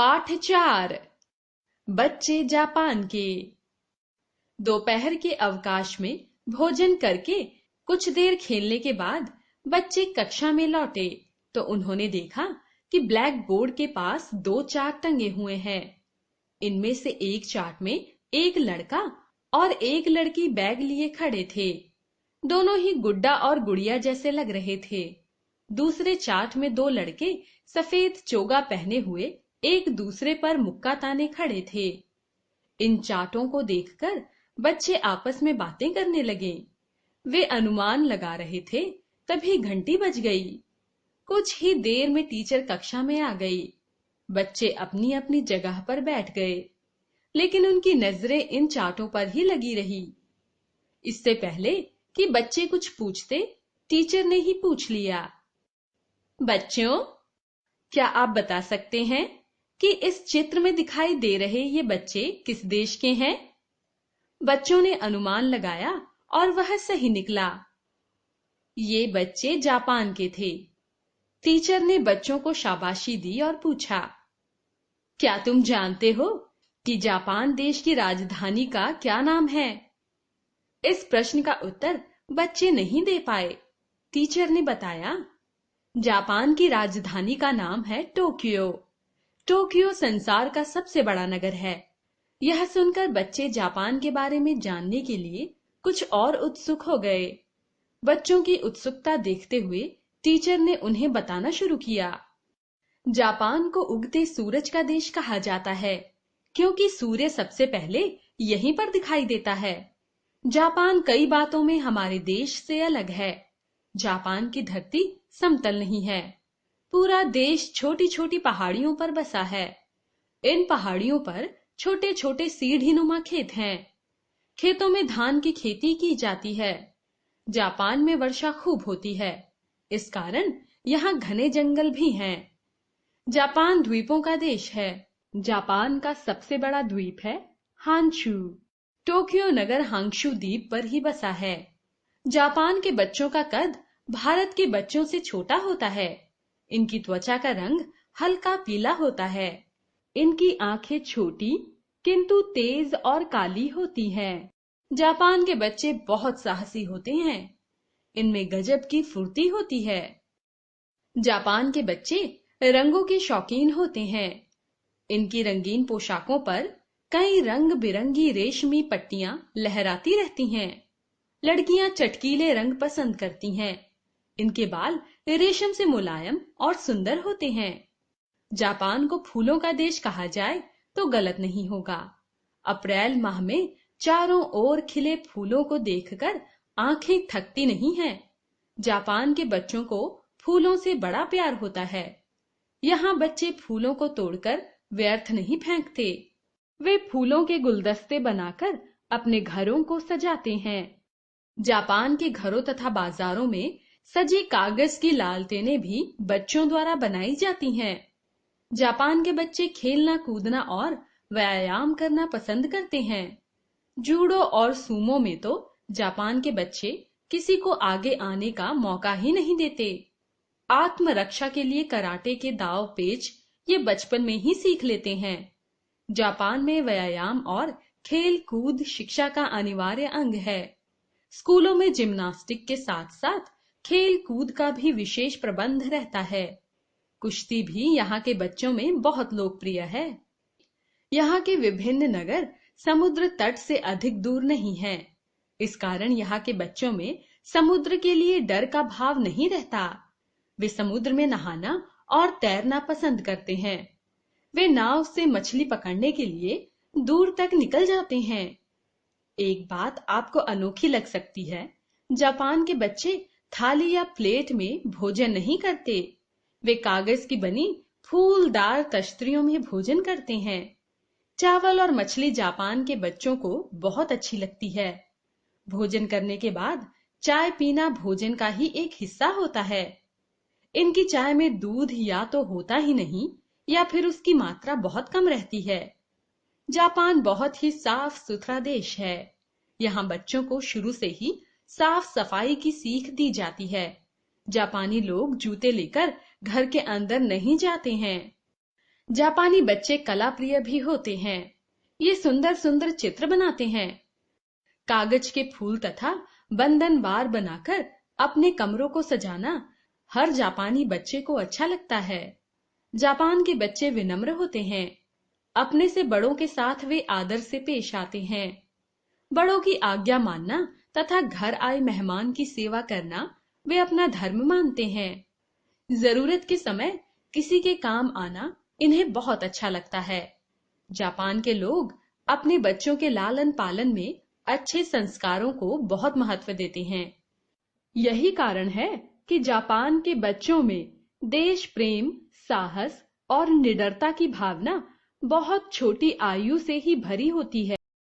पाठ 4 बच्चे जापान के। दोपहर के अवकाश में भोजन करके कुछ देर खेलने के बाद बच्चे कक्षा में लौटे तो उन्होंने देखा कि ब्लैक बोर्ड के पास 2 चार्ट टंगे हुए हैं। इनमें से एक चार्ट में एक लड़का और एक लड़की बैग लिए खड़े थे। दोनों ही गुड्डा और गुड़िया जैसे लग रहे थे। दूसरे चार्ट में 2 लड़के सफेद चोगा पहने हुए एक दूसरे पर मुक्का ताने खड़े थे। इन चार्टों को देखकर बच्चे आपस में बातें करने लगे। वे अनुमान लगा रहे थे, तभी घंटी बज गई। कुछ ही देर में टीचर कक्षा में आ गई। बच्चे अपनी अपनी जगह पर बैठ गए, लेकिन उनकी नजरें इन चार्टों पर ही लगी रही। इससे पहले कि बच्चे कुछ पूछते, टीचर ने ही पूछ लिया, बच्चों, क्या आप बता सकते हैं कि इस चित्र में दिखाई दे रहे ये बच्चे किस देश के हैं? बच्चों ने अनुमान लगाया और वह सही निकला। ये बच्चे जापान के थे। टीचर ने बच्चों को शाबाशी दी और पूछा, क्या तुम जानते हो कि जापान देश की राजधानी का क्या नाम है? इस प्रश्न का उत्तर बच्चे नहीं दे पाए। टीचर ने बताया, जापान की राजधानी का नाम है टोक्यो। टोक्यो संसार का सबसे बड़ा नगर है। यह सुनकर बच्चे जापान के बारे में जानने के लिए कुछ और उत्सुक हो गए। बच्चों की उत्सुकता देखते हुए टीचर ने उन्हें बताना शुरू किया। जापान को उगते सूरज का देश कहा जाता है, क्योंकि सूर्य सबसे पहले यहीं पर दिखाई देता है। जापान कई बातों में हमारे देश से अलग है। जापान की धरती समतल नहीं है। पूरा देश छोटी छोटी पहाड़ियों पर बसा है। इन पहाड़ियों पर छोटे छोटे सीढ़ीनुमा खेत हैं। खेतों में धान की खेती की जाती है। जापान में वर्षा खूब होती है। इस कारण यहाँ घने जंगल भी हैं। जापान द्वीपों का देश है। जापान का सबसे बड़ा द्वीप है हांशू। टोक्यो नगर हांशू द्वीप पर ही बसा है। जापान के बच्चों का कद भारत के बच्चों से छोटा होता है। इनकी त्वचा का रंग हल्का पीला होता है। इनकी आंखें छोटी किंतु तेज और काली होती हैं। जापान के बच्चे बहुत साहसी होते हैं। इनमें गजब की फुर्ती होती है। जापान के बच्चे रंगों के शौकीन होते हैं। इनकी रंगीन पोशाकों पर कई रंग बिरंगी रेशमी पट्टियां लहराती रहती हैं। लड़कियां चटकीले रंग पसंद करती हैं। इनके बाल रेशम से मुलायम और सुंदर होते हैं। जापान को फूलों का देश कहा जाए तो गलत नहीं होगा। अप्रैल माह में चारों ओर खिले फूलों को देखकर आंखें थकती नहीं हैं। जापान के बच्चों को फूलों से बड़ा प्यार होता है। यहाँ बच्चे फूलों को तोड़कर व्यर्थ नहीं फेंकते। वे फूलों के गुलदस्ते बनाकर अपने घरों को सजाते हैं। जापान के घरों तथा बाजारों में सजी कागज की लालटेनें भी बच्चों द्वारा बनाई जाती हैं। जापान के बच्चे खेलना कूदना और व्यायाम करना पसंद करते हैं। जूडो और सूमो में तो जापान के बच्चे किसी को आगे आने का मौका ही नहीं देते। आत्मरक्षा के लिए कराटे के दांव पेच ये बचपन में ही सीख लेते हैं। जापान में व्यायाम और खेल कूद शिक्षा का अनिवार्य अंग है। स्कूलों में जिम्नास्टिक के साथ साथ खेल कूद का भी विशेष प्रबंध रहता है। कुश्ती भी यहाँ के बच्चों में बहुत लोकप्रिय है। यहाँ के विभिन्न नगर समुद्र तट से अधिक दूर नहीं हैं। इस कारण यहाँ के बच्चों में समुद्र के लिए डर का भाव नहीं रहता। वे समुद्र में नहाना और तैरना पसंद करते हैं। वे नाव से मछली पकड़ने के लिए दूर तक निकल जाते हैं। एक बात आपको अनोखी लग सकती है, जापान के बच्चे थाली या प्लेट में भोजन नहीं करते। वे कागज की बनी फूलदार तश्तरियों में भोजन करते हैं। चावल और मछली जापान के बच्चों को बहुत अच्छी लगती है। भोजन करने के बाद चाय पीना भोजन का ही एक हिस्सा होता है। इनकी चाय में दूध या तो होता ही नहीं या फिर उसकी मात्रा बहुत कम रहती है। जापान बहुत ही साफ सुथरा देश है। यहाँ बच्चों को शुरू से ही साफ सफाई की सीख दी जाती है। जापानी लोग जूते लेकर घर के अंदर नहीं जाते हैं। जापानी बच्चे कला प्रिय भी होते हैं। ये सुंदर सुंदर चित्र बनाते हैं। कागज के फूल तथा बंधनवार बनाकर अपने कमरों को सजाना हर जापानी बच्चे को अच्छा लगता है। जापान के बच्चे विनम्र होते हैं। अपने से बड़ों के साथ वे आदर से पेश आते हैं। बड़ों की आज्ञा मानना तथा घर आए मेहमान की सेवा करना वे अपना धर्म मानते हैं। जरूरत के समय किसी के काम आना इन्हें बहुत अच्छा लगता है। जापान के लोग अपने बच्चों के लालन पालन में अच्छे संस्कारों को बहुत महत्व देते हैं। यही कारण है कि जापान के बच्चों में देश प्रेम, साहस और निडरता की भावना बहुत छोटी आयु से ही भरी होती है।